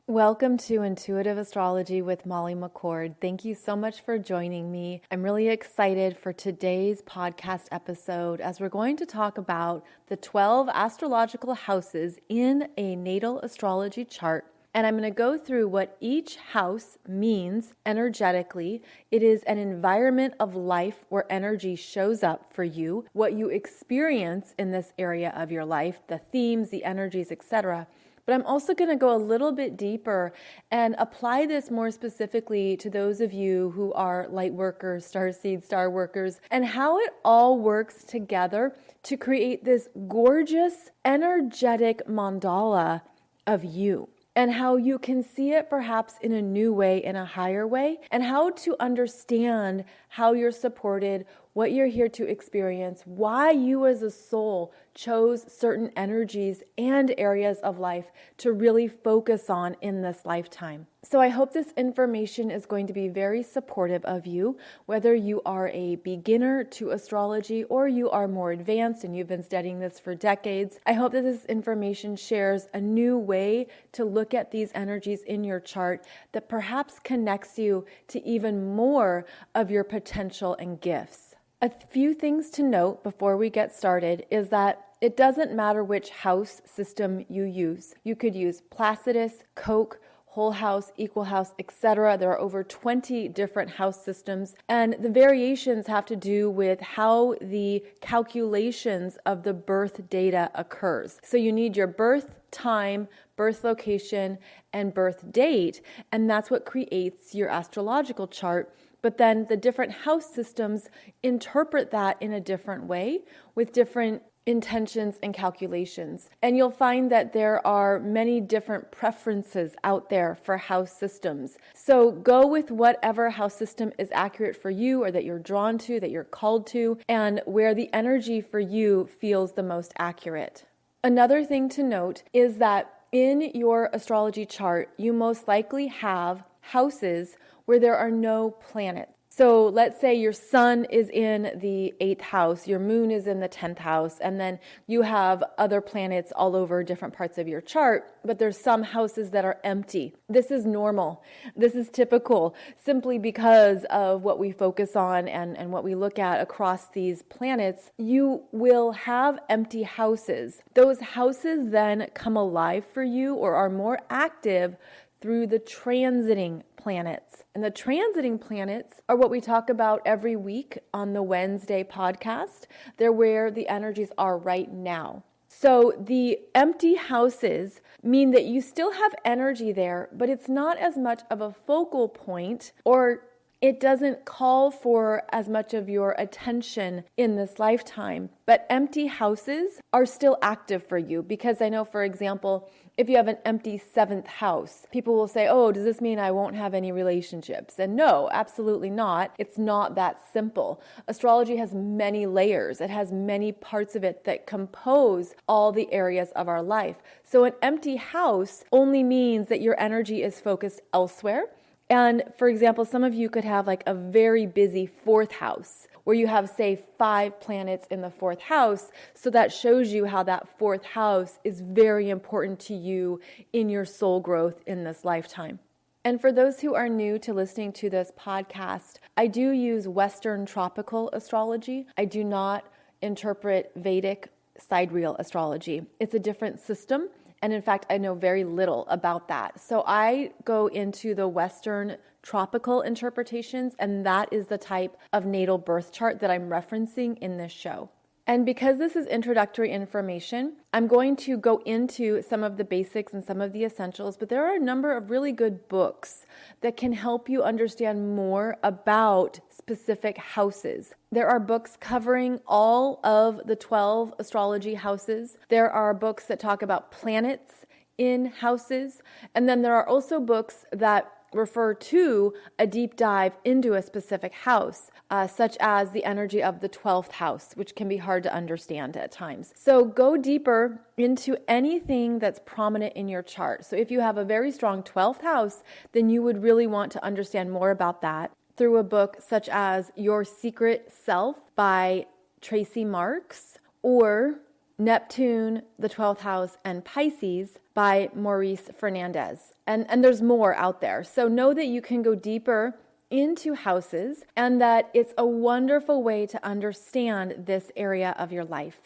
Welcome to Intuitive Astrology with Molly McCord. Thank you so much for joining me. I'm really excited for today's podcast episode as we're going to talk about the 12 astrological houses in a natal astrology chart. And I'm going to go through what each house means energetically. It is an environment of life where energy shows up for you, what you experience in this area of your life, the themes, the energies, etc. But I'm also going to go a little bit deeper and apply this more specifically to those of you who are Lightworkers, Starseeds, Star Workers, and how it all works together to create this gorgeous, energetic mandala of you. And how you can see it perhaps in a new way, in a higher way, and how to understand how you're supported, what you're here to experience, why you as a soul chose certain energies and areas of life to really focus on in this lifetime. So I hope this information is going to be very supportive of you, whether you are a beginner to astrology or you are more advanced and you've been studying this for decades. I hope that this information shares a new way to look at these energies in your chart that perhaps connects you to even more of your potential and gifts. A few things to note before we get started is that it doesn't matter which house system you use. You could use Placidus, Koch, whole house, equal house, etc. There are over 20 different house systems, and the variations have to do with how the calculations of the birth data occurs. So you need your birth time, birth location, and birth date, and that's what creates your astrological chart. But then the different house systems interpret that in a different way with different intentions and calculations. And you'll find that there are many different preferences out there for house systems. So go with whatever house system is accurate for you or that you're drawn to, that you're called to, and where the energy for you feels the most accurate. Another thing to note is that in your astrology chart, you most likely have houses where there are no planets. So let's say your sun is in the 8th house, your moon is in the 10th house, and then you have other planets all over different parts of your chart, but there's some houses that are empty. This is normal. This is typical simply because of what we focus on and what we look at across these planets. You will have empty houses. Those houses then come alive for you or are more active through the transiting planets. And the transiting planets are what we talk about every week on the Wednesday podcast. They're where the energies are right now. So the empty houses mean that you still have energy there, but it's not as much of a focal point, or it doesn't call for as much of your attention in this lifetime. But empty houses are still active for you, because I know, for example, if you have an empty 7th house, people will say, oh, does this mean I won't have any relationships? And no, absolutely not. It's not that simple. Astrology has many layers. It has many parts of it that compose all the areas of our life. So an empty house only means that your energy is focused elsewhere. And for example, some of you could have like a very busy 4th house where you have, say, 5 planets in the 4th house. So that shows you how that 4th house is very important to you in your soul growth in this lifetime. And for those who are new to listening to this podcast, I do use Western tropical astrology. I do not interpret Vedic sidereal astrology. It's a different system. And in fact, I know very little about that. So I go into the Western tropical interpretations, and that is the type of natal birth chart that I'm referencing in this show. And because this is introductory information, I'm going to go into some of the basics and some of the essentials, but there are a number of really good books that can help you understand more about specific houses. There are books covering all of the 12 astrology houses. There are books that talk about planets in houses. And then there are also books that refer to a deep dive into a specific house, such as the energy of the 12th house, which can be hard to understand at times. So go deeper into anything that's prominent in your chart. So if you have a very strong 12th house, then you would really want to understand more about that through a book such as Your Secret Self by Tracy Marks, or Neptune, the 12th house, and Pisces by Maurice Fernandez. And there's more out there. So know that you can go deeper into houses and that it's a wonderful way to understand this area of your life.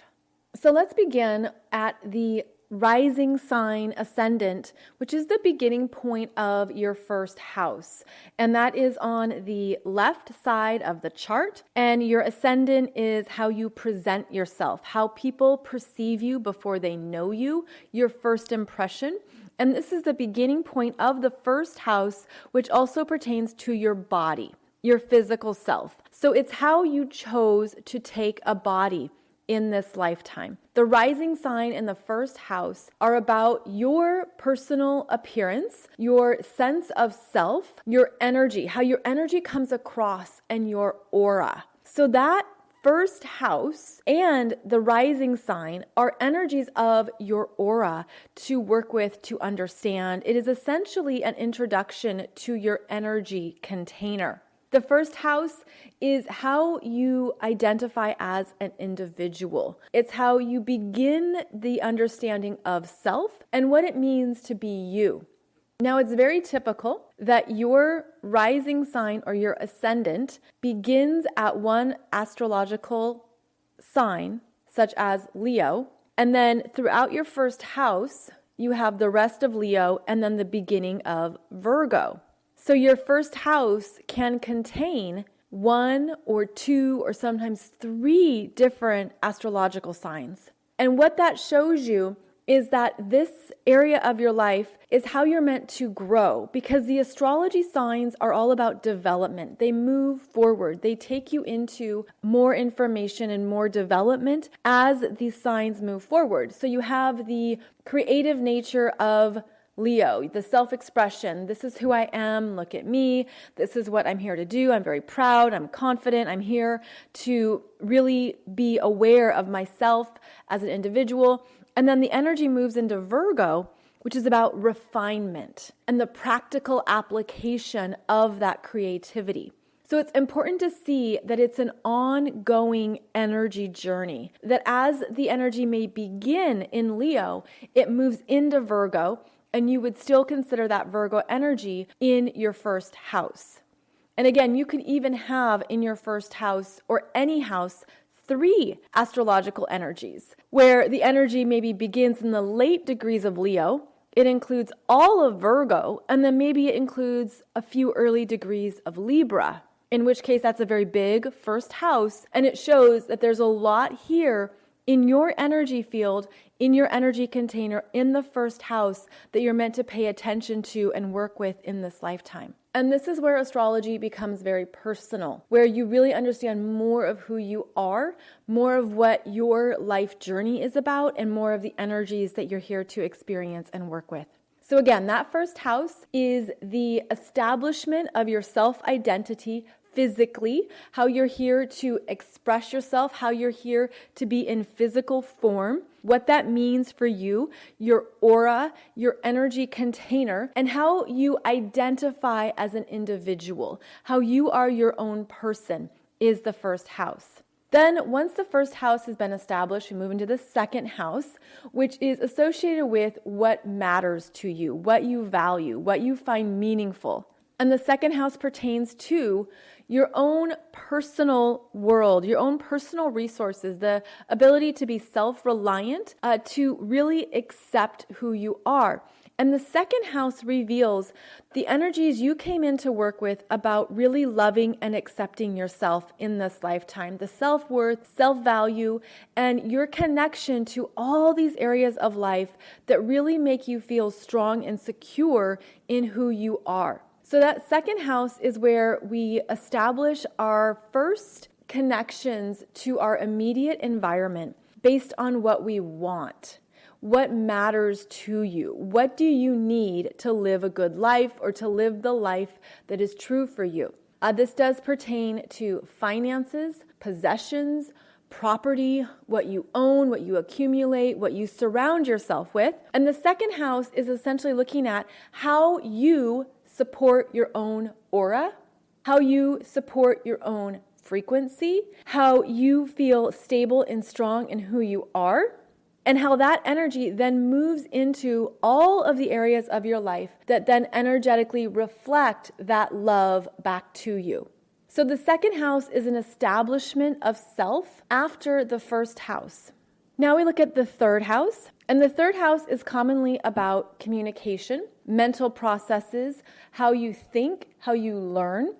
So let's begin at the rising sign ascendant, which is the beginning point of your first house. And that is on the left side of the chart. And your ascendant is how you present yourself, how people perceive you before they know you, your first impression. And this is the beginning point of the first house, which also pertains to your body, your physical self. So it's how you chose to take a body in this lifetime. The rising sign in the first house are about your personal appearance, your sense of self, your energy, how your energy comes across, and your aura. So that first house and the rising sign are energies of your aura to work with, to understand. It is essentially an introduction to your energy container. The first house is how you identify as an individual. It's how you begin the understanding of self and what it means to be you. Now, it's very typical that your rising sign or your ascendant begins at one astrological sign, such as Leo, and then throughout your first house, you have the rest of Leo and then the beginning of Virgo. So your first house can contain one or two or sometimes three different astrological signs. And what that shows you is that this area of your life is how you're meant to grow, because the astrology signs are all about development. They move forward. They take you into more information and more development as these signs move forward. So you have the creative nature of Leo, the self-expression. This is who I am. Look at me. This is what I'm here to do. I'm very proud. I'm confident. I'm here to really be aware of myself as an individual. And then the energy moves into Virgo, which is about refinement and the practical application of that creativity. So it's important to see that it's an ongoing energy journey, that as the energy may begin in Leo, it moves into Virgo, and you would still consider that Virgo energy in your first house. And again, you could even have in your first house or any house 3 astrological energies, where the energy maybe begins in the late degrees of Leo. It includes all of Virgo, and then maybe it includes a few early degrees of Libra, in which case that's a very big first house, and it shows that there's a lot here in your energy field, in your energy container, in the first house that you're meant to pay attention to and work with in this lifetime. And this is where astrology becomes very personal, where you really understand more of who you are, more of what your life journey is about, and more of the energies that you're here to experience and work with. So again, that first house is the establishment of your self-identity physically, how you're here to express yourself, how you're here to be in physical form, what that means for you, your aura, your energy container, and how you identify as an individual, how you are your own person is the first house. Then once the first house has been established, we move into the second house, which is associated with what matters to you, what you value, what you find meaningful. And the second house pertains to your own personal world, your own personal resources, the ability to be self-reliant, to really accept who you are. And the second house reveals the energies you came in to work with about really loving and accepting yourself in this lifetime, the self-worth, self-value, and your connection to all these areas of life that really make you feel strong and secure in who you are. So that second house is where we establish our first connections to our immediate environment based on what we want, what matters to you, what do you need to live a good life or to live the life that is true for you. This does pertain to finances, possessions, property, what you own, what you accumulate, what you surround yourself with. And the second house is essentially looking at how you support your own aura, how you support your own frequency, how you feel stable and strong in who you are, and how that energy then moves into all of the areas of your life that then energetically reflect that love back to you. So the second house is an establishment of self after the first house. Now we look at the third house, and the third house is commonly about communication, mental processes, how you think, how you learn,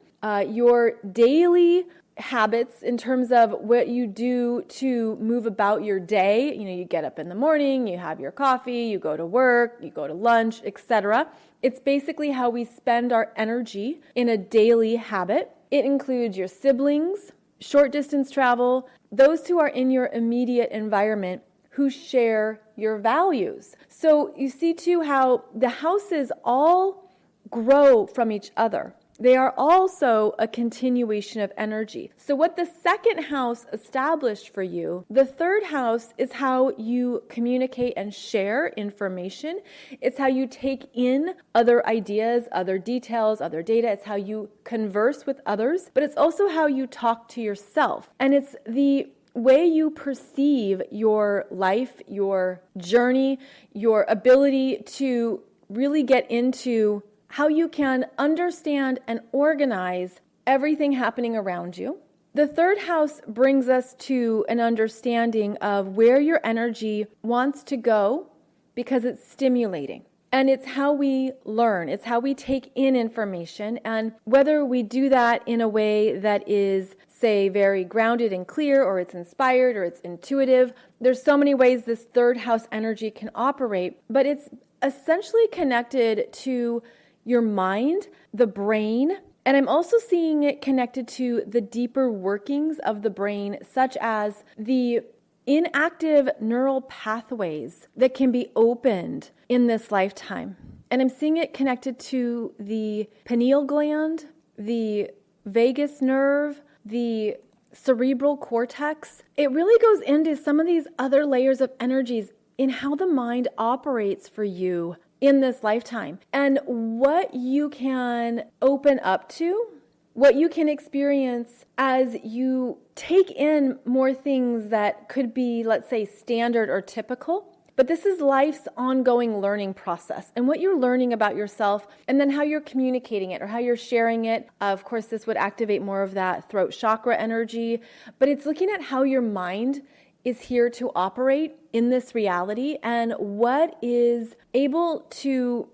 your daily habits in terms of what you do to move about your day. You get up in the morning, you have your coffee, you go to work, you go to lunch, etc. It's basically how we spend our energy in a daily habit. It includes your siblings, short distance travel, those who are in your immediate environment who share your values. So you see too how the houses all grow from each other. They are also a continuation of energy. So what the second house established for you, the third house is how you communicate and share information. It's how you take in other ideas, other details, other data. It's how you converse with others, but it's also how you talk to yourself. And it's the way you perceive your life, your journey, your ability to really get into how you can understand and organize everything happening around you. The third house brings us to an understanding of where your energy wants to go because it's stimulating. And it's how we learn. It's how we take in information. And whether we do that in a way that is, say, very grounded and clear, or it's inspired, or it's intuitive, there's so many ways this third house energy can operate. But it's essentially connected to your mind, the brain, and I'm also seeing it connected to the deeper workings of the brain, such as the inactive neural pathways that can be opened in this lifetime. And I'm seeing it connected to the pineal gland, the vagus nerve, the cerebral cortex. It really goes into some of these other layers of energies in how the mind operates for you in this lifetime, and what you can open up to, what you can experience as you take in more things that could be, let's say, standard or typical. But this is life's ongoing learning process, and what you're learning about yourself, and then how you're communicating it or how you're sharing it. Of course, this would activate more of that throat chakra energy, but it's looking at how your mind is here to operate in this reality and what is able to,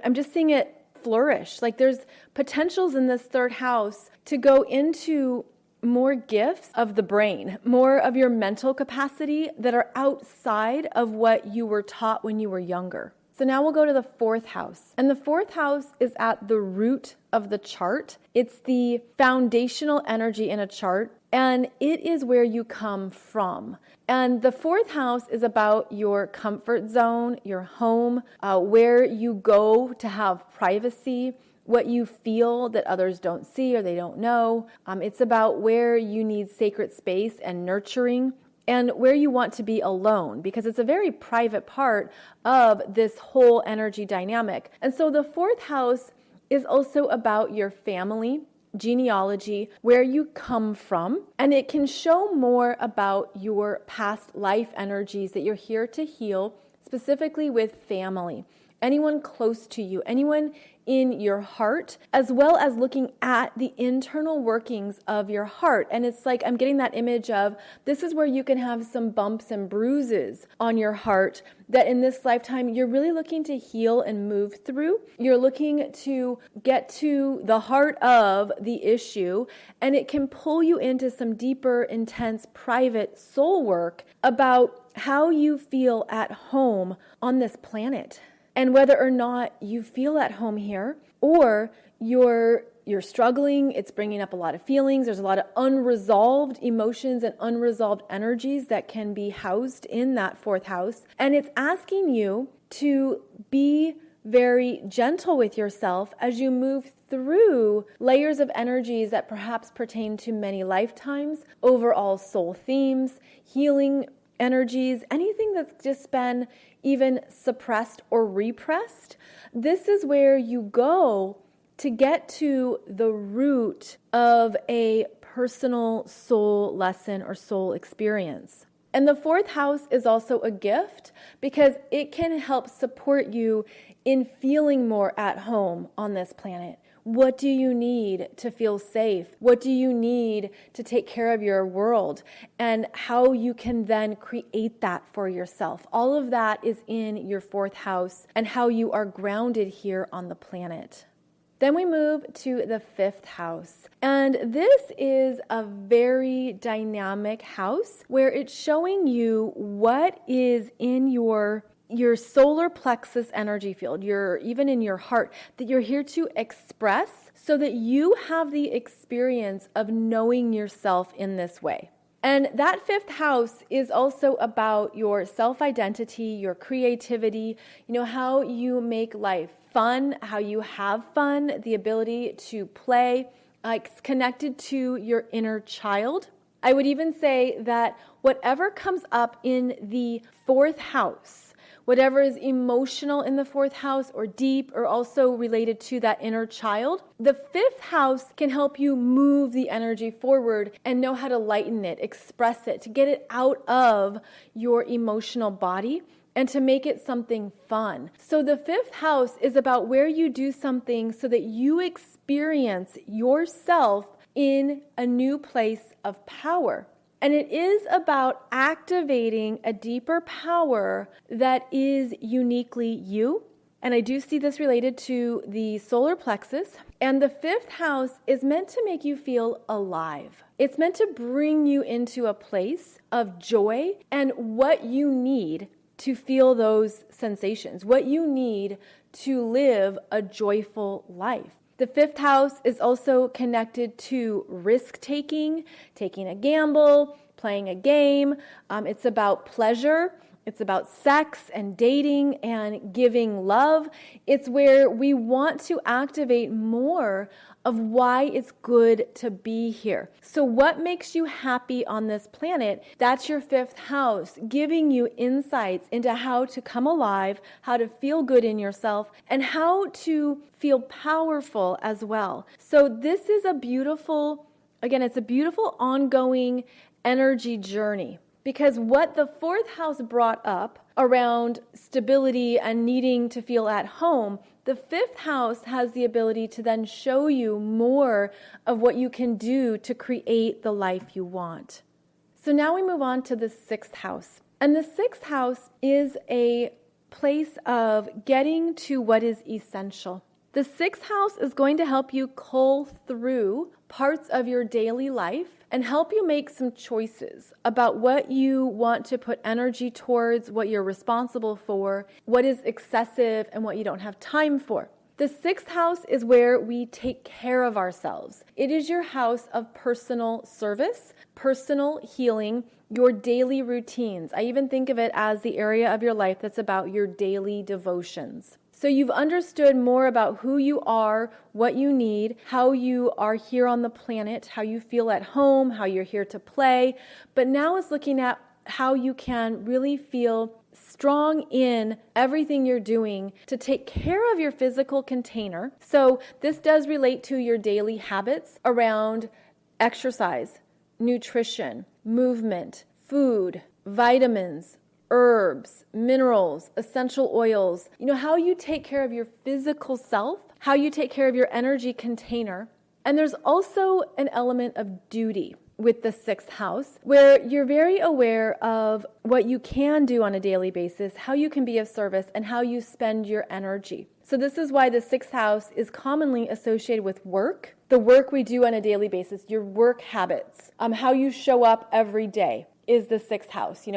I'm just seeing it flourish. Like there's potentials in this third house to go into more gifts of the brain, more of your mental capacity that are outside of what you were taught when you were younger. So now we'll go to the fourth house. And the fourth house is at the root of the chart. It's the foundational energy in a chart, and it is where you come from. And the fourth house is about your comfort zone, your home, where you go to have privacy, what you feel that others don't see or they don't know. It's about where you need sacred space and nurturing, and where you want to be alone, because it's a very private part of this whole energy dynamic. And so the fourth house is also about your family, genealogy, where you come from, and it can show more about your past life energies that you're here to heal, specifically with family, anyone close to you, anyone in your heart, as well as looking at the internal workings of your heart. And it's like I'm getting that image of this is where you can have some bumps and bruises on your heart that in this lifetime you're really looking to heal and move through. You're looking to get to the heart of the issue, and it can pull you into some deeper, intense, private soul work about how you feel at home on this planet. And whether or not you feel at home here, or you're struggling, it's bringing up a lot of feelings. There's a lot of unresolved emotions and unresolved energies that can be housed in that fourth house. And it's asking you to be very gentle with yourself as you move through layers of energies that perhaps pertain to many lifetimes, overall soul themes, healing energies, anything that's just been even suppressed or repressed. This is where you go to get to the root of a personal soul lesson or soul experience. And the fourth house is also a gift because it can help support you in feeling more at home on this planet. What do you need to feel safe? What do you need to take care of your world? And how you can then create that for yourself. All of that is in your fourth house and how you are grounded here on the planet. Then we move to the fifth house. And this is a very dynamic house where it's showing you what is in your solar plexus energy field, even in your heart, that you're here to express so that you have the experience of knowing yourself in this way. And that fifth house is also about your self-identity, your creativity, how you make life fun, how you have fun, the ability to play, it's connected to your inner child. I would even say that whatever comes up in the fourth house, whatever is emotional in the fourth house or deep or also related to that inner child, the fifth house can help you move the energy forward and know how to lighten it, express it, to get it out of your emotional body and to make it something fun. So the fifth house is about where you do something so that you experience yourself in a new place of power. And it is about activating a deeper power that is uniquely you. And I do see this related to the solar plexus. And the fifth house is meant to make you feel alive. It's meant to bring you into a place of joy and what you need to feel those sensations, what you need to live a joyful life. The fifth house is also connected to risk-taking, taking a gamble, playing a game. It's about pleasure. It's about sex and dating and giving love. It's where we want to activate more of why it's good to be here. So what makes you happy on this planet? That's your fifth house, giving you insights into how to come alive, how to feel good in yourself, and how to feel powerful as well. So this is it's a beautiful ongoing energy journey. Because what the fourth house brought up around stability and needing to feel at home, the fifth house has the ability to then show you more of what you can do to create the life you want. So now we move on to the sixth house. And the sixth house is a place of getting to what is essential. The sixth house is going to help you cull through parts of your daily life and help you make some choices about what you want to put energy towards, what you're responsible for, what is excessive, and what you don't have time for. The sixth house is where we take care of ourselves. It is your house of personal service, personal healing, your daily routines. I even think of it as the area of your life that's about your daily devotions. So you've understood more about who you are, what you need, how you are here on the planet, how you feel at home, how you're here to play. But now it's looking at how you can really feel strong in everything you're doing to take care of your physical container. So this does relate to your daily habits around exercise, nutrition, movement, food, vitamins, herbs, minerals, essential oils, how you take care of your physical self, how you take care of your energy container. And there's also an element of duty with the sixth house, where you're very aware of what you can do on a daily basis, how you can be of service, and how you spend your energy. So this is why the sixth house is commonly associated with work, the work we do on a daily basis, your work habits, how you show up every day is the sixth house.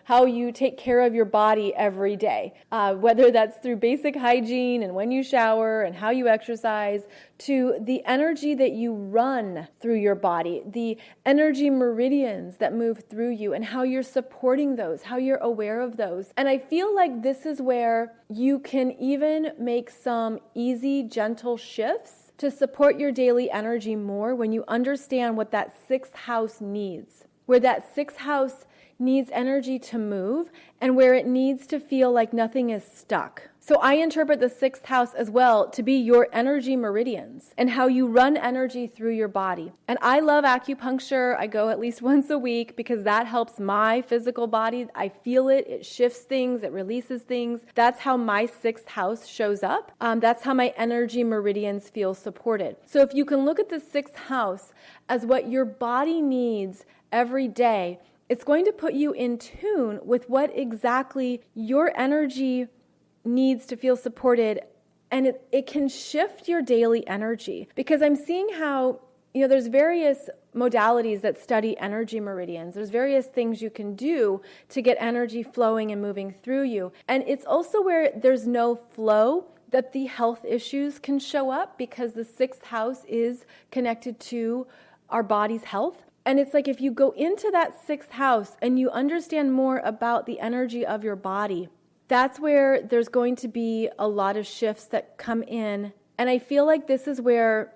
How you take care of your body every day, whether that's through basic hygiene and when you shower and how you exercise, to the energy that you run through your body, the energy meridians that move through you and how you're supporting those, how you're aware of those. And I feel like this is where you can even make some easy, gentle shifts to support your daily energy more when you understand what that sixth house needs. Where that sixth house needs energy to move and where it needs to feel like nothing is stuck. So I interpret the 6th house as well to be your energy meridians and how you run energy through your body. And I love acupuncture. I go at least once a week because that helps my physical body. I feel it. It shifts things. It releases things. That's how my 6th house shows up. That's how my energy meridians feel supported. So if you can look at the 6th house as what your body needs every day, it's going to put you in tune with what exactly your energy needs to feel supported, and it can shift your daily energy. Because I'm seeing how, there's various modalities that study energy meridians. There's various things you can do to get energy flowing and moving through you. And it's also where there's no flow that the health issues can show up, because the 6th house is connected to our body's health. And it's like if you go into that 6th house and you understand more about the energy of your body, that's where there's going to be a lot of shifts that come in. And I feel like this is where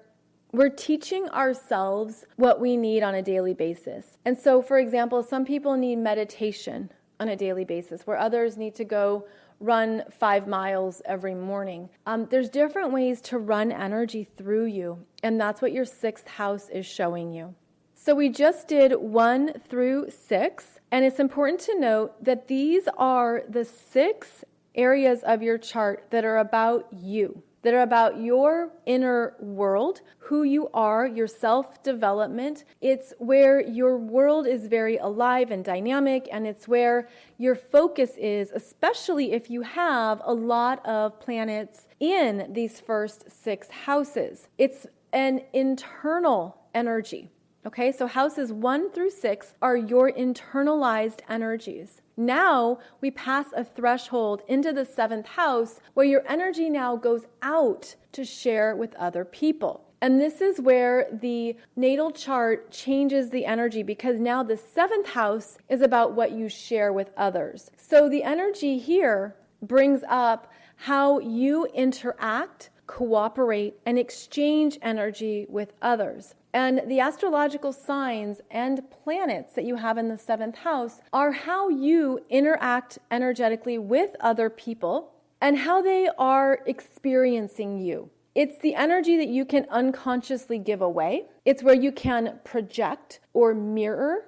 we're teaching ourselves what we need on a daily basis. And so, for example, some people need meditation on a daily basis, where others need to go run 5 miles every morning. There's different ways to run energy through you, and that's what your 6th house is showing you. So we just did 1 through 6, and it's important to note that these are the 6 areas of your chart that are about you, that are about your inner world, who you are, your self-development. It's where your world is very alive and dynamic, and it's where your focus is, especially if you have a lot of planets in these first 6 houses. It's an internal energy. Okay, so houses 1 through 6 are your internalized energies. Now we pass a threshold into the 7th house where your energy now goes out to share with other people. And this is where the natal chart changes the energy, because now the 7th house is about what you share with others. So the energy here brings up how you interact, cooperate, and exchange energy with others. And the astrological signs and planets that you have in the 7th house are how you interact energetically with other people and how they are experiencing you. It's the energy that you can unconsciously give away. It's where you can project or mirror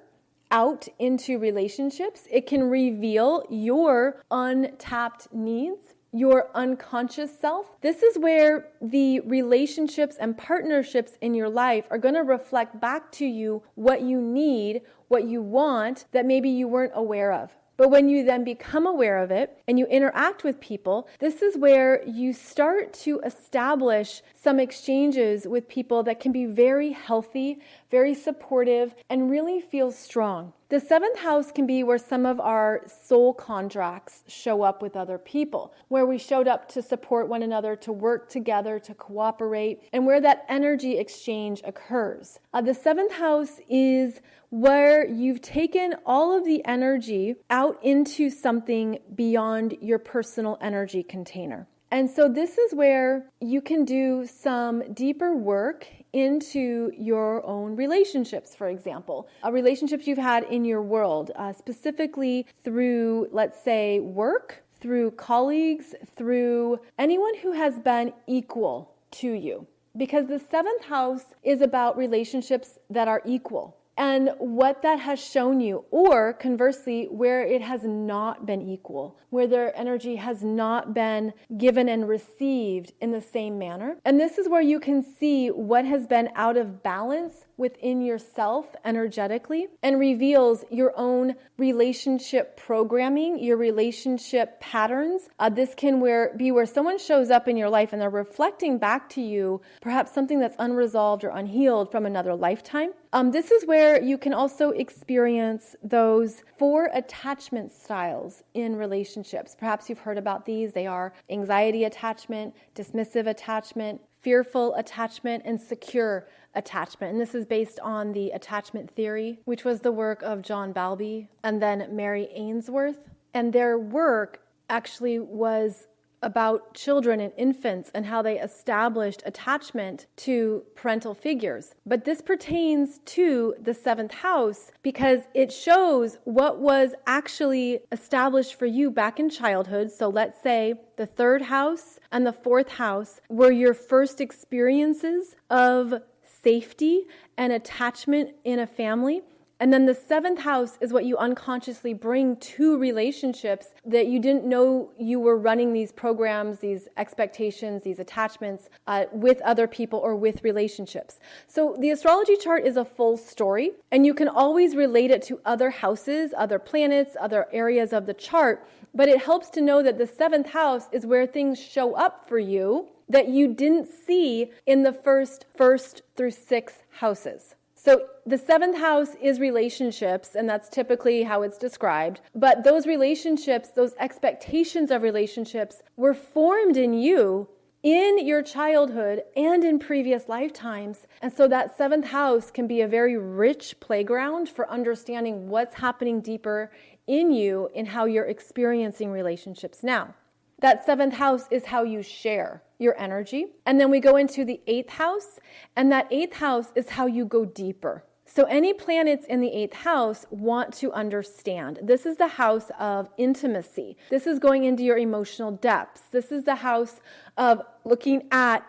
out into relationships. It can reveal your untapped needs, your unconscious self. This is where the relationships and partnerships in your life are going to reflect back to you what you need, what you want, that maybe you weren't aware of. But when you then become aware of it and you interact with people, this is where you start to establish some exchanges with people that can be very healthy, very supportive, and really feel strong. The 7th house can be where some of our soul contracts show up with other people, where we showed up to support one another, to work together, to cooperate, and where that energy exchange occurs. The 7th house is where you've taken all of the energy out into something beyond your personal energy container. And so this is where you can do some deeper work into your own relationships, for example. Relationships you've had in your world, specifically through, let's say, work, through colleagues, through anyone who has been equal to you. Because the 7th house is about relationships that are equal. And what that has shown you, or conversely, where it has not been equal, where their energy has not been given and received in the same manner. And this is where you can see what has been out of balance within yourself energetically, and reveals your own relationship programming, your relationship patterns. This can be where someone shows up in your life and they're reflecting back to you perhaps something that's unresolved or unhealed from another lifetime. This is where you can also experience those 4 attachment styles in relationships. Perhaps you've heard about these. They are anxiety attachment, dismissive attachment, fearful attachment, and secure attachment. And this is based on the attachment theory, which was the work of John Bowlby and then Mary Ainsworth. And their work actually was about children and infants and how they established attachment to parental figures. But this pertains to the 7th house because it shows what was actually established for you back in childhood. So let's say the 3rd house and the 4th house were your first experiences of safety and attachment in a family. And then the 7th house is what you unconsciously bring to relationships that you didn't know you were running these programs, these expectations, these attachments with other people or with relationships. So the astrology chart is a full story, and you can always relate it to other houses, other planets, other areas of the chart. But it helps to know that the 7th house is where things show up for you that you didn't see in the first through 6th houses. So the 7th house is relationships, and that's typically how it's described. But those relationships, those expectations of relationships were formed in you in your childhood and in previous lifetimes. And so that 7th house can be a very rich playground for understanding what's happening deeper in you and how you're experiencing relationships now. That 7th house is how you share your energy. And then we go into the 8th house, and that 8th house is how you go deeper. So any planets in the 8th house want to understand. This is the house of intimacy. This is going into your emotional depths. This is the house of looking at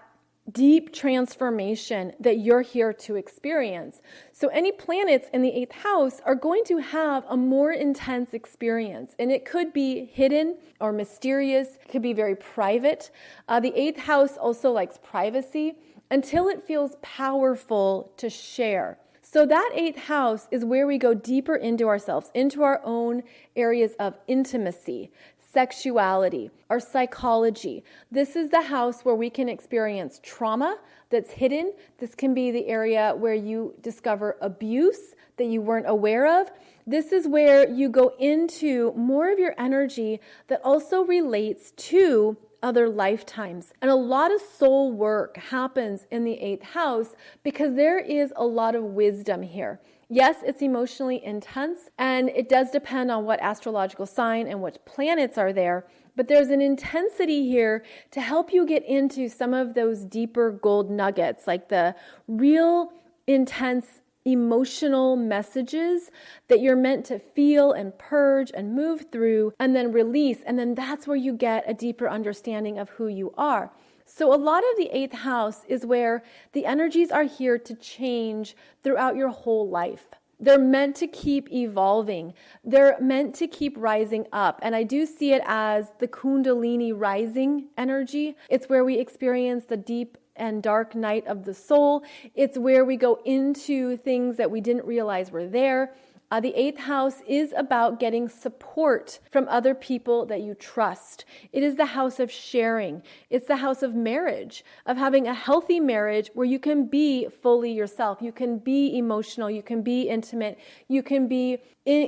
deep transformation that you're here to experience. So any planets in the 8th house are going to have a more intense experience, and it could be hidden or mysterious. It could be very private. The 8th house also likes privacy until it feels powerful to share. So that 8th house is where we go deeper into ourselves, into our own areas of intimacy, sexuality, our psychology. This is the house where we can experience trauma that's hidden. This can be the area where you discover abuse that you weren't aware of. This is where you go into more of your energy that also relates to other lifetimes. And a lot of soul work happens in the 8th house because there is a lot of wisdom here. Yes, it's emotionally intense, and it does depend on what astrological sign and which planets are there, but there's an intensity here to help you get into some of those deeper gold nuggets, like the real intense emotional messages that you're meant to feel and purge and move through and then release. And then that's where you get a deeper understanding of who you are. So a lot of the 8th house is where the energies are here to change throughout your whole life. They're meant to keep evolving. They're meant to keep rising up. And I do see it as the Kundalini rising energy. It's where we experience the deep and dark night of the soul. It's where we go into things that we didn't realize were there. The 8th house is about getting support from other people that you trust. It is the house of sharing. It's the house of marriage, of having a healthy marriage where you can be fully yourself. You can be emotional. You can be intimate. You can be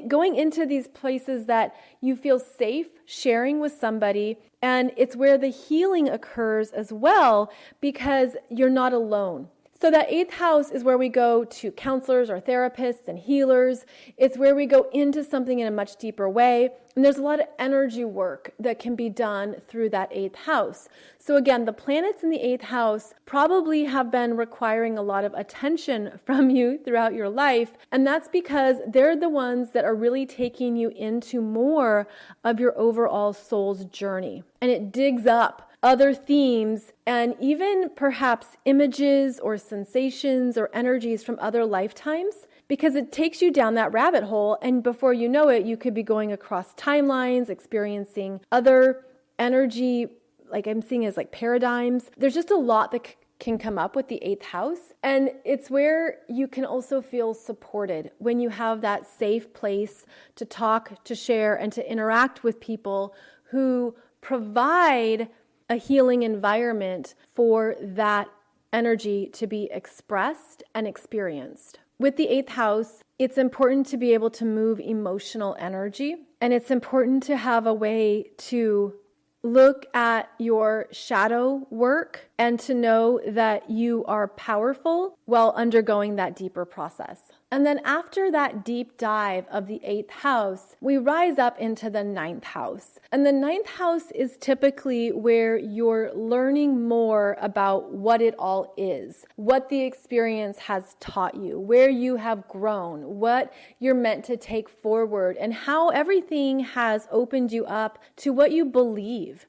going into these places that you feel safe sharing with somebody. And it's where the healing occurs as well because you're not alone. So that 8th house is where we go to counselors or therapists and healers. It's where we go into something in a much deeper way. And there's a lot of energy work that can be done through that 8th house. So again, the planets in the 8th house probably have been requiring a lot of attention from you throughout your life. And that's because they're the ones that are really taking you into more of your overall soul's journey. And it digs up other themes and even perhaps images or sensations or energies from other lifetimes, because it takes you down that rabbit hole, and before you know it, you could be going across timelines, experiencing other energy, like I'm seeing as like paradigms. There's just a lot that can come up with the 8th house, and it's where you can also feel supported when you have that safe place to talk, to share, and to interact with people who provide a healing environment for that energy to be expressed and experienced. With the 8th house, it's important to be able to move emotional energy, and it's important to have a way to look at your shadow work and to know that you are powerful while undergoing that deeper process. And then after that deep dive of the 8th house, we rise up into the 9th house. And the 9th house is typically where you're learning more about what it all is, what the experience has taught you, where you have grown, what you're meant to take forward, and how everything has opened you up to what you believe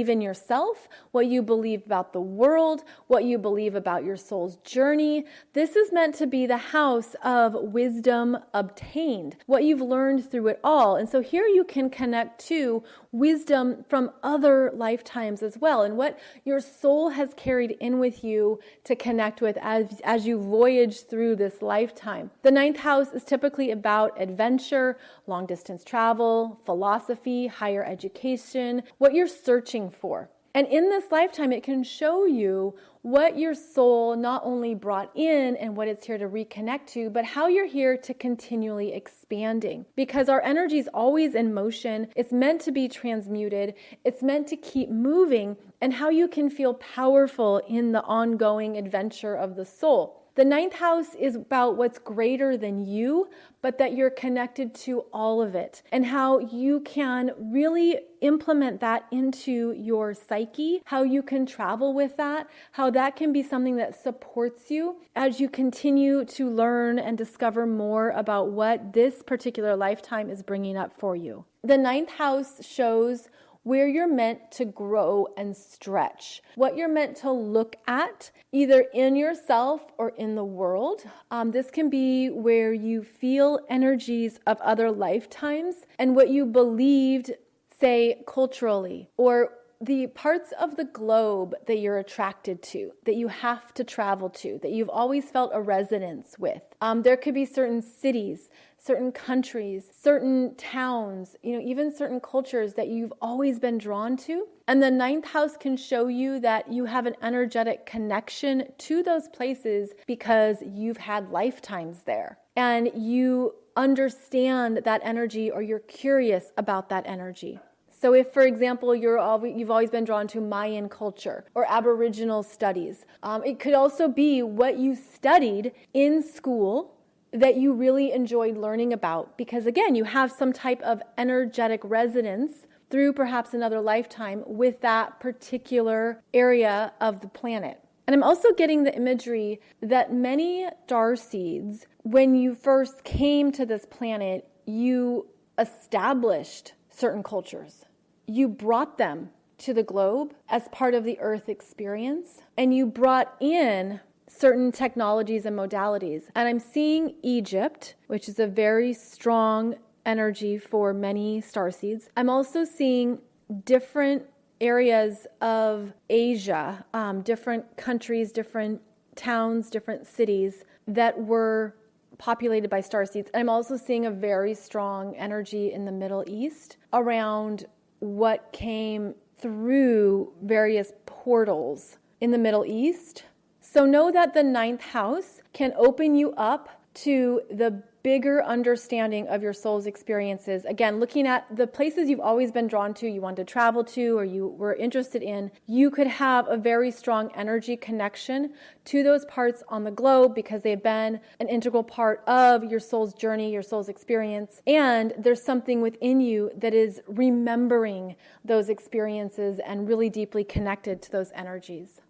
in yourself, what you believe about the world, what you believe about your soul's journey. This is meant to be the house of wisdom obtained, what you've learned through it all. And so here you can connect to wisdom from other lifetimes as well, and what your soul has carried in with you to connect with as you voyage through this lifetime. The 9th house is typically about adventure, long distance travel, philosophy, higher education, what you're searching for. And in this lifetime, it can show you what your soul not only brought in and what it's here to reconnect to, but how you're here to continually expanding. Because our energy is always in motion. It's meant to be transmuted. It's meant to keep moving, and how you can feel powerful in the ongoing adventure of the soul. The 9th house is about what's greater than you, but that you're connected to all of it, and how you can really implement that into your psyche, how you can travel with that, how that can be something that supports you as you continue to learn and discover more about what this particular lifetime is bringing up for you. The 9th house shows where you're meant to grow and stretch, what you're meant to look at, either in yourself or in the world. This can be where you feel energies of other lifetimes and what you believed, say, culturally, or the parts of the globe that you're attracted to, that you have to travel to, that you've always felt a resonance with. There could be certain cities, certain countries, certain towns, even certain cultures that you've always been drawn to. And the 9th house can show you that you have an energetic connection to those places because you've had lifetimes there. And you understand that energy, or you're curious about that energy. So if, for example, you've always been drawn to Mayan culture or Aboriginal studies, it could also be what you studied in school that you really enjoyed learning about, because again, you have some type of energetic resonance through perhaps another lifetime with that particular area of the planet. And I'm also getting the imagery that many starseeds, when you first came to this planet, you established certain cultures. You brought them to the globe as part of the Earth experience, and you brought in certain technologies and modalities. And I'm seeing Egypt, which is a very strong energy for many starseeds. I'm also seeing different areas of Asia, different countries, different towns, different cities that were populated by starseeds. I'm also seeing a very strong energy in the Middle East around what came through various portals in the Middle East. So know that the 9th house can open you up to the bigger understanding of your soul's experiences. Again, looking at the places you've always been drawn to, you want to travel to, or you were interested in, you could have a very strong energy connection to those parts on the globe because they've been an integral part of your soul's journey, your soul's experience. And there's something within you that is remembering those experiences and really deeply connected to those energies.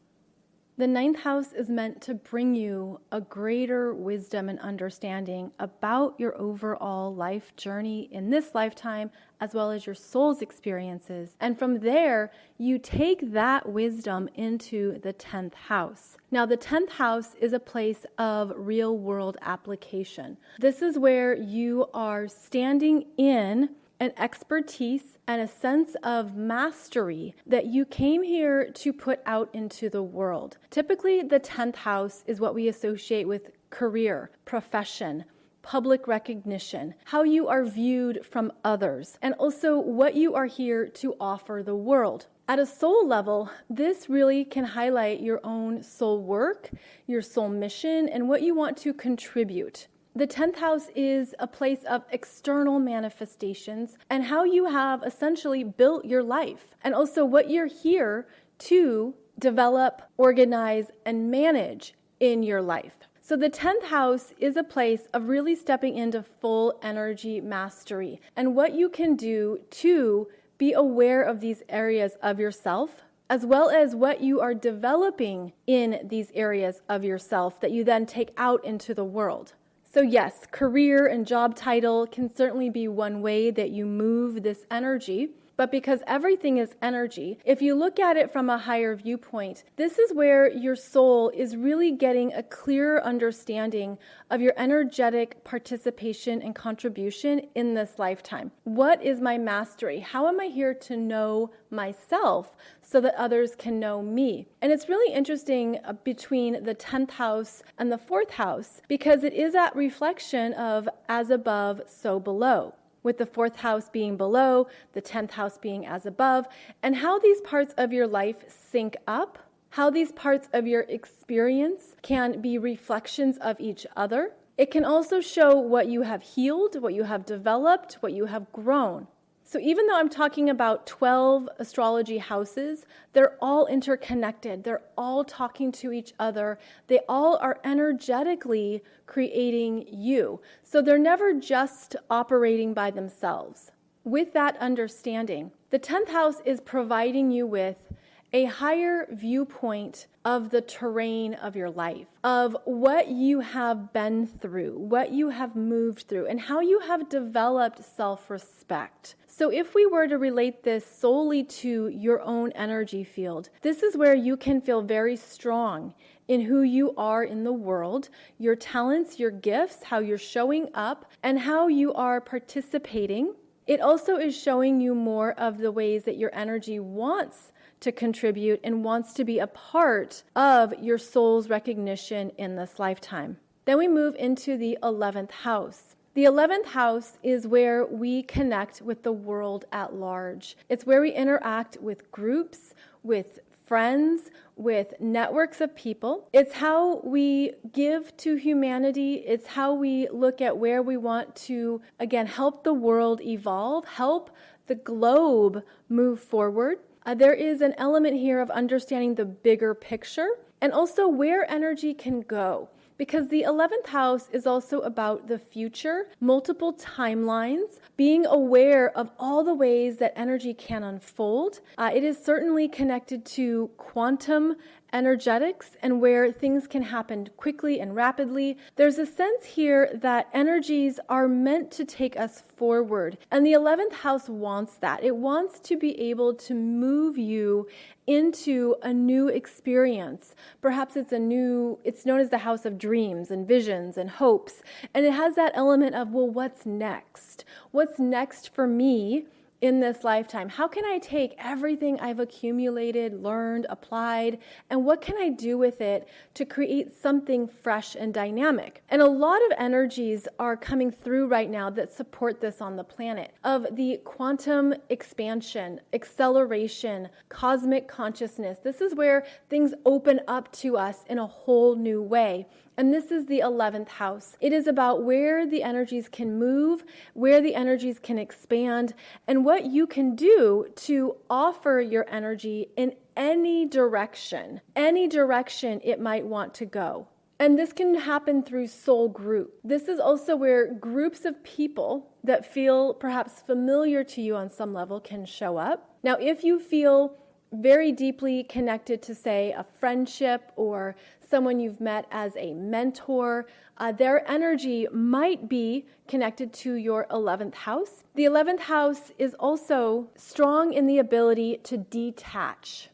The 9th house is meant to bring you a greater wisdom and understanding about your overall life journey in this lifetime, as well as your soul's experiences. And from there, you take that wisdom into the 10th house. Now, the 10th house is a place of real world application. This is where you are standing in an expertise and a sense of mastery that you came here to put out into the world. Typically, the 10th house is what we associate with career, profession, public recognition, how you are viewed from others, and also what you are here to offer the world. At a soul level, this really can highlight your own soul work, your soul mission, and what you want to contribute. The 10th house is a place of external manifestations and how you have essentially built your life, and also what you're here to develop, organize, and manage in your life. So the 10th house is a place of really stepping into full energy mastery and what you can do to be aware of these areas of yourself, as well as what you are developing in these areas of yourself that you then take out into the world. So yes, career and job title can certainly be one way that you move this energy. But because everything is energy, if you look at it from a higher viewpoint, this is where your soul is really getting a clearer understanding of your energetic participation and contribution in this lifetime. What is my mastery? How am I here to know myself so that others can know me? And it's really interesting between the 10th house and the 4th house, because it is that reflection of as above, so below, with the 4th house being below, the 10th house being as above, and how these parts of your life sync up, how these parts of your experience can be reflections of each other. It can also show what you have healed, what you have developed, what you have grown. So even though I'm talking about 12 astrology houses, they're all interconnected. They're all talking to each other. They all are energetically creating you. So they're never just operating by themselves. With that understanding, the 10th house is providing you with a higher viewpoint of the terrain of your life, of what you have been through, what you have moved through, and how you have developed self-respect. So if we were to relate this solely to your own energy field, this is where you can feel very strong in who you are in the world, your talents, your gifts, how you're showing up, and how you are participating. It also is showing you more of the ways that your energy wants to contribute and wants to be a part of your soul's recognition in this lifetime. Then we move into the 11th house. The 11th house is where we connect with the world at large. It's where we interact with groups, with friends, with networks of people. It's how we give to humanity. It's how we look at where we want to, again, help the world evolve, help the globe move forward. There is an element here of understanding the bigger picture and also where energy can go. Because the 11th house is also about the future, multiple timelines, being aware of all the ways that energy can unfold. It is certainly connected to quantum energetics and where things can happen quickly and rapidly. There's a sense here that energies are meant to take us forward. And the 11th house wants that. It wants to be able to move you into a new experience. Perhaps it's known as the house of dreams and visions and hopes. And it has that element of, well, what's next? What's next for me in this lifetime? How can I take everything I've accumulated, learned, applied, and what can I do with it to create something fresh and dynamic? And a lot of energies are coming through right now that support this on the planet, of the quantum expansion, acceleration, cosmic consciousness. This is where things open up to us in a whole new way. And this is the 11th house. It is about where the energies can move, where the energies can expand, and what you can do to offer your energy in any direction it might want to go. And this can happen through soul group. This is also where groups of people that feel perhaps familiar to you on some level can show up. Now, if you feel very deeply connected to, say, a friendship or someone you've met as a mentor, their energy might be connected to your 11th house. The 11th house is also strong in the ability to detach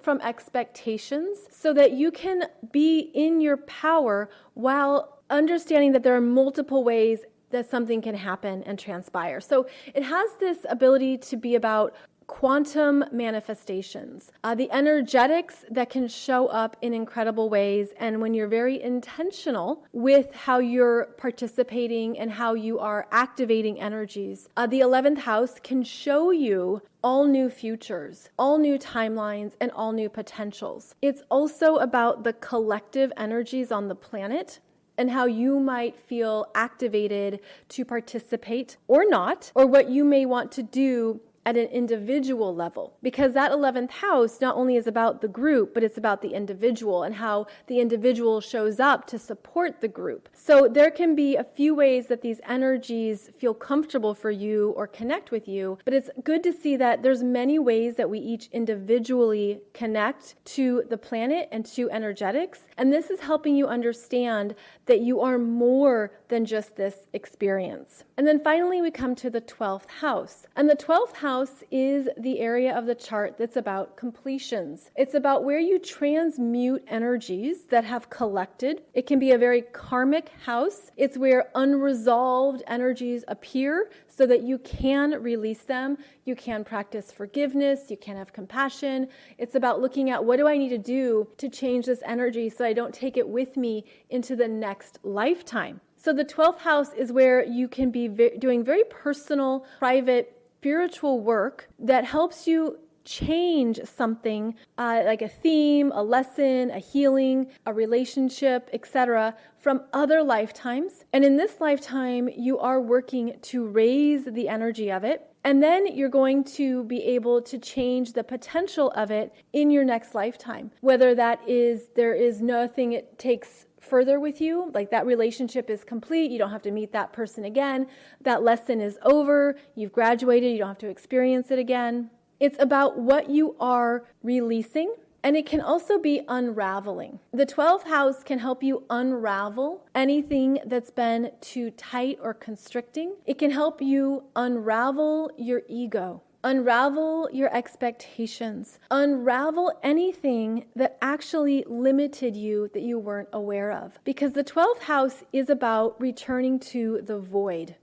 from expectations so that you can be in your power while understanding that there are multiple ways that something can happen and transpire. So it has this ability to be about quantum manifestations, the energetics that can show up in incredible ways. And when you're very intentional with how you're participating and how you are activating energies, the 11th house can show you all new futures, all new timelines, and all new potentials. It's also about the collective energies on the planet and how you might feel activated to participate or not, or what you may want to do at an individual level, because that 11th house not only is about the group, but it's about the individual and how the individual shows up to support the group. So there can be a few ways that these energies feel comfortable for you or connect with you, but it's good to see that there's many ways that we each individually connect to the planet and to energetics. And this is helping you understand that you are more than just this experience. And then finally, we come to the 12th house. And the 12th house is the area of the chart that's about completions. It's about where you transmute energies that have collected. It can be a very karmic house. It's where unresolved energies appear so that you can release them. You can practice forgiveness. You can have compassion. It's about looking at, what do I need to do to change this energy so I don't take it with me into the next lifetime? So the 12th house is where you can be doing very personal, private, spiritual work that helps you change something, like a theme, a lesson, a healing, a relationship, etc., from other lifetimes. And in this lifetime, you are working to raise the energy of it. And then you're going to be able to change the potential of it in your next lifetime. Whether that is, there is nothing it takes further with you, like that relationship is complete, you don't have to meet that person again, that lesson is over, you've graduated, you don't have to experience it again. It's about what you are releasing, and it can also be unraveling. The 12th house can help you unravel anything that's been too tight or constricting. It can help you unravel your ego, unravel your expectations, unravel anything that actually limited you that you weren't aware of. Because the 12th house is about returning to the void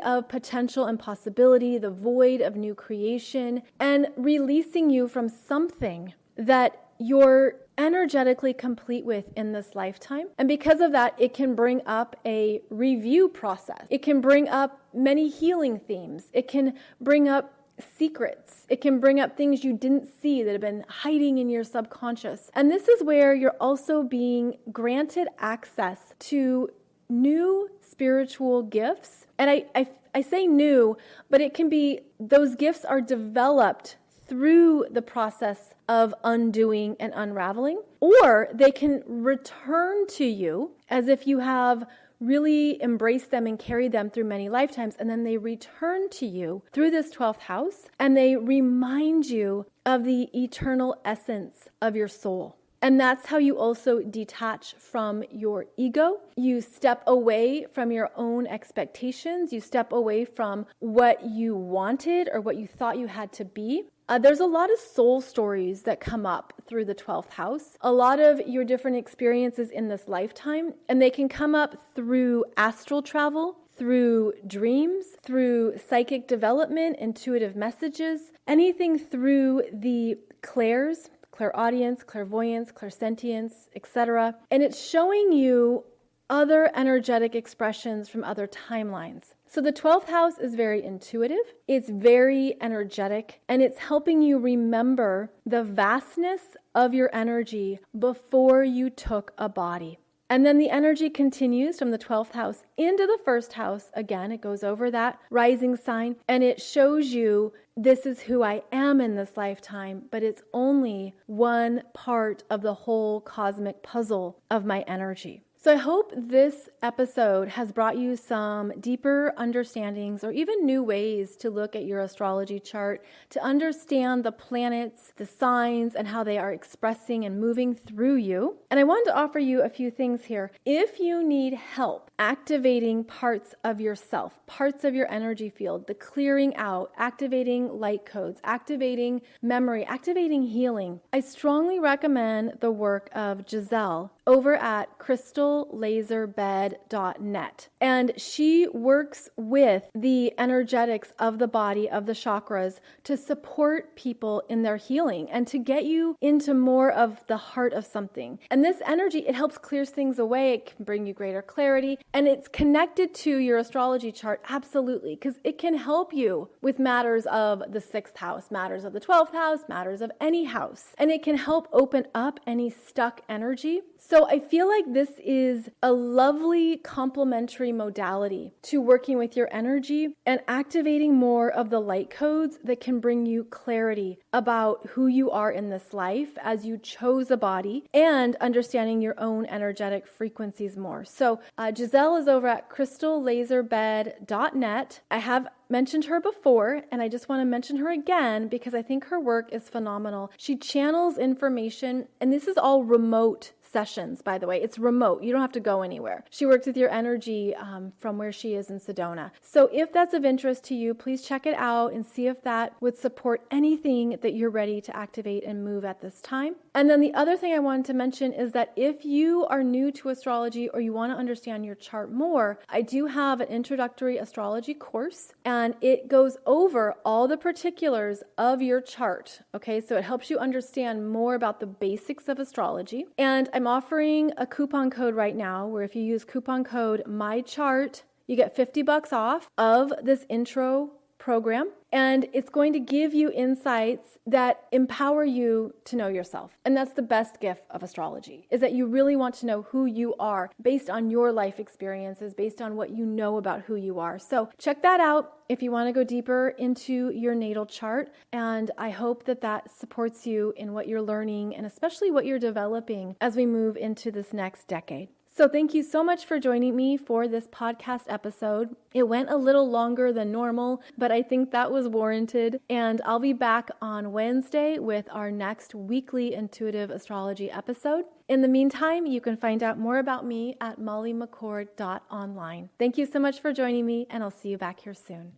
of potential and possibility, the void of new creation, and releasing you from something that you're energetically complete with in this lifetime. And because of that, it can bring up a review process. It can bring up many healing themes. It can bring up secrets. It can bring up things you didn't see that have been hiding in your subconscious. And this is where you're also being granted access to new spiritual gifts. And I say new, but it can be, those gifts are developed through the process of undoing and unraveling, or they can return to you as if you have really embraced them and carried them through many lifetimes, and then they return to you through this 12th house, and they remind you of the eternal essence of your soul. And that's how you also detach from your ego. You step away from your own expectations. You step away from what you wanted or what you thought you had to be. There's a lot of soul stories that come up through the 12th house, a lot of your different experiences in this lifetime, and they can come up through astral travel, through dreams, through psychic development, intuitive messages, anything through the clairaudience, clairvoyance, clairsentience, etc. And it's showing you other energetic expressions from other timelines. So the 12th house is very intuitive, it's very energetic, and it's helping you remember the vastness of your energy before you took a body. And then the energy continues from the 12th house into the first house. Again, it goes over that rising sign, and it shows you, this is who I am in this lifetime, but it's only one part of the whole cosmic puzzle of my energy. So I hope this episode has brought you some deeper understandings or even new ways to look at your astrology chart, to understand the planets, the signs, and how they are expressing and moving through you. And I wanted to offer you a few things here. If you need help activating parts of yourself, parts of your energy field, the clearing out, activating light codes, activating memory, activating healing, I strongly recommend the work of Gisele over at crystallaserbed.net. And she works with the energetics of the body, of the chakras, to support people in their healing and to get you into more of the heart of something. And this energy, it helps clear things away. It can bring you greater clarity. And it's connected to your astrology chart, absolutely, because it can help you with matters of the 6th house, matters of the 12th house, matters of any house. And it can help open up any stuck energy. So I feel like this is is a lovely complementary modality to working with your energy and activating more of the light codes that can bring you clarity about who you are in this life as you chose a body and understanding your own energetic frequencies more. So Gisele is over at crystallaserbed.net. I have mentioned her before, and I just want to mention her again because I think her work is phenomenal. She channels information, and this is all remote sessions, by the way. It's remote. You don't have to go anywhere. She works with your energy from where she is in Sedona. So if that's of interest to you, please check it out and see if that would support anything that you're ready to activate and move at this time. And then the other thing I wanted to mention is that if you are new to astrology or you want to understand your chart more, I do have an introductory astrology course, and it goes over all the particulars of your chart. Okay, so it helps you understand more about the basics of astrology. And I'm offering a coupon code right now where if you use coupon code MyChart, you get $50 off of this intro program. And it's going to give you insights that empower you to know yourself. And that's the best gift of astrology, is that you really want to know who you are based on your life experiences, based on what you know about who you are. So check that out if you want to go deeper into your natal chart. And I hope that that supports you in what you're learning and especially what you're developing as we move into this next decade. So thank you so much for joining me for this podcast episode. It went a little longer than normal, but I think that was warranted. And I'll be back on Wednesday with our next weekly intuitive astrology episode. In the meantime, you can find out more about me at mollymccord.online. Thank you so much for joining me, and I'll see you back here soon.